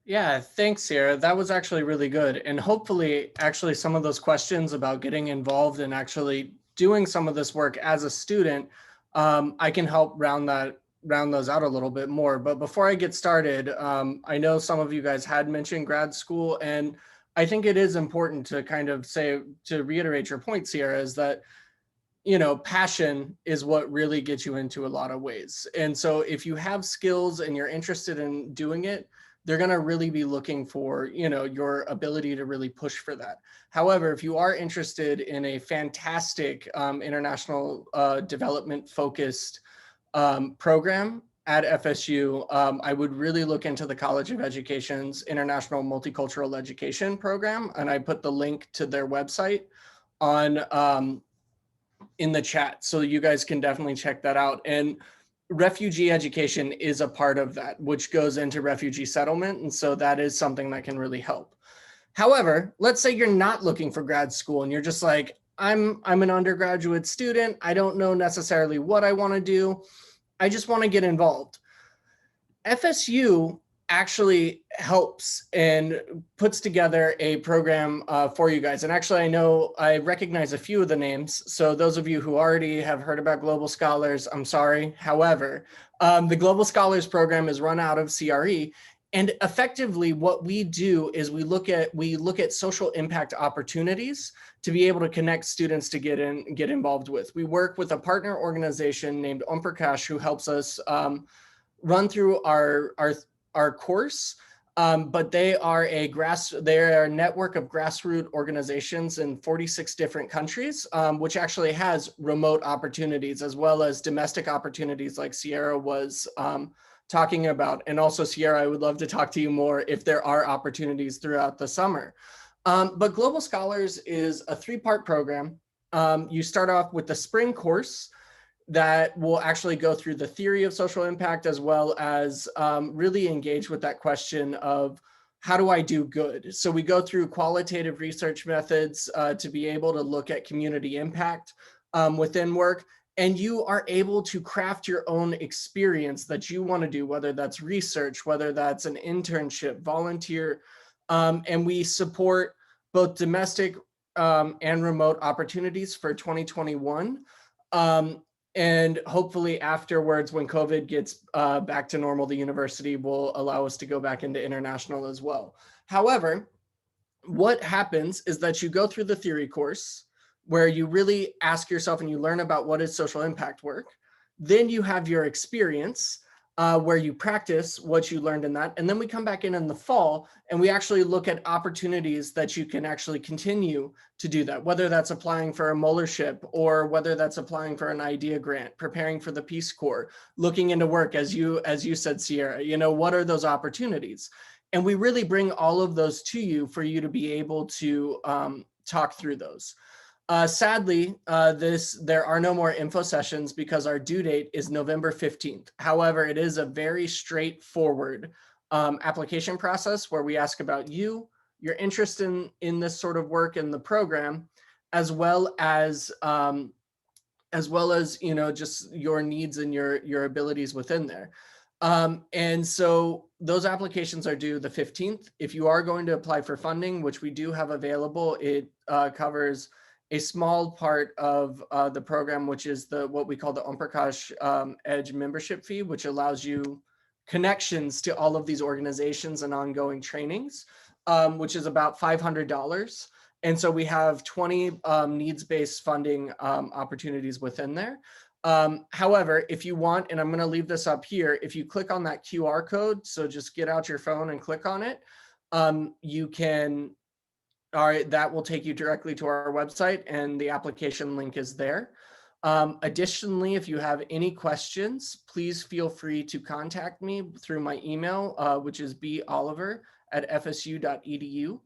Yeah, thanks, Ciara. That was actually really good. And hopefully, actually, some of those questions about getting involved and actually doing some of this work as a student, I can help round those out a little bit more. But before I get started, I know some of you guys had mentioned grad school, and I think it is important to kind of say, to reiterate your point, Ciara, is that passion is what really gets you into a lot of ways. And so if you have skills and you're interested in doing it, they're going to really be looking for, your ability to really push for that. However, if you are interested in a fantastic international development focused program at FSU, I would really look into the College of Education's International Multicultural Education program. And I put the link to their website on in the chat, so you guys can definitely check that out. And refugee education is a part of that, which goes into refugee settlement. And so that is something that can really help. However, let's say you're not looking for grad school and you're just like, I'm an undergraduate student. I don't know necessarily what I want to do. I just want to get involved. FSU actually helps and puts together a program for you guys. And actually, I recognize a few of the names. So those of you who already have heard about Global Scholars, I'm sorry. However, the Global Scholars program is run out of CRE. And effectively, what we do is we look at social impact opportunities to be able to connect students to get involved with. We work with a partner organization named Omprakash, who helps us run through our course, but they are a network of grassroots organizations in 46 different countries, which actually has remote opportunities as well as domestic opportunities like Ciara was talking about. And also, Ciara, I would love to talk to you more if there are opportunities throughout the summer. But Global Scholars is a 3-part program. You start off with the spring course that will actually go through the theory of social impact, as well as really engage with that question of how do I do good? So we go through qualitative research methods to be able to look at community impact within work. And you are able to craft your own experience that you want to do, whether that's research, whether that's an internship, volunteer. And we support both domestic and remote opportunities for 2021. And hopefully afterwards, when COVID gets back to normal, the university will allow us to go back into international as well. However, what happens is that you go through the theory course where you really ask yourself and you learn about what is social impact work. Then you have your experience where you practice what you learned in that. And then we come back in the fall and we actually look at opportunities that you can actually continue to do that, whether that's applying for a molarship or whether that's applying for an idea grant, preparing for the Peace Corps, looking into work, as you said, Ciara, what are those opportunities? And we really bring all of those to you for you to be able to talk through those. Sadly, there are no more info sessions because our due date is November 15th. However, it is a very straightforward application process where we ask about you, your interest in this sort of work in the program, as well as just your needs and your abilities within there. And so those applications are due the 15th. If you are going to apply for funding, which we do have available, it covers a small part of the program, which is what we call the Omprakash Edge membership fee, which allows you connections to all of these organizations and ongoing trainings, which is about $500. And so we have 20 needs-based funding opportunities within there. However, if you want, and I'm going to leave this up here, if you click on that QR code, so just get out your phone and click on it, you can, all right, that will take you directly to our website and the application link is there. Additionally, if you have any questions, please feel free to contact me through my email, which is b.oliver@fsu.edu.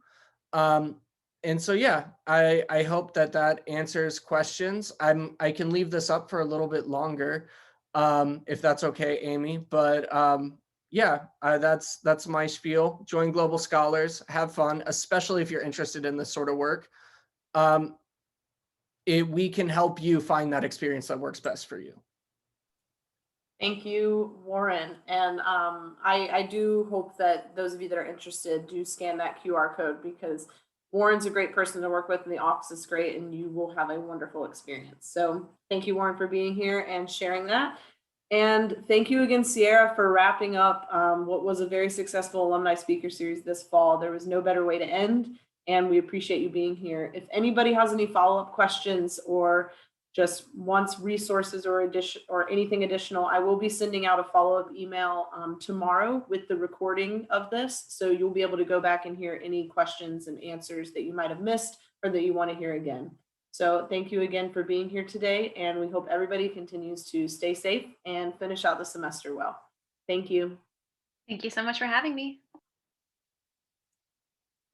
And so, yeah, I hope that answers questions. I can leave this up for a little bit longer, if that's okay, Amy. But yeah, that's my spiel. Join Global Scholars, have fun, especially if you're interested in this sort of work. We can help you find that experience that works best for you. Thank you, Warren. And I do hope that those of you that are interested do scan that QR code, because Warren's a great person to work with and the office is great and you will have a wonderful experience. So thank you, Warren, for being here and sharing that. And thank you again, Ciara, for wrapping up what was a very successful alumni speaker series this fall. There was no better way to end, and we appreciate you being here. If anybody has any follow-up questions or just wants resources or anything additional, I will be sending out a follow-up email tomorrow with the recording of this. So you'll be able to go back and hear any questions and answers that you might have missed or that you want to hear again. So thank you again for being here today, and we hope everybody continues to stay safe and finish out the semester well. Thank you. Thank you so much for having me.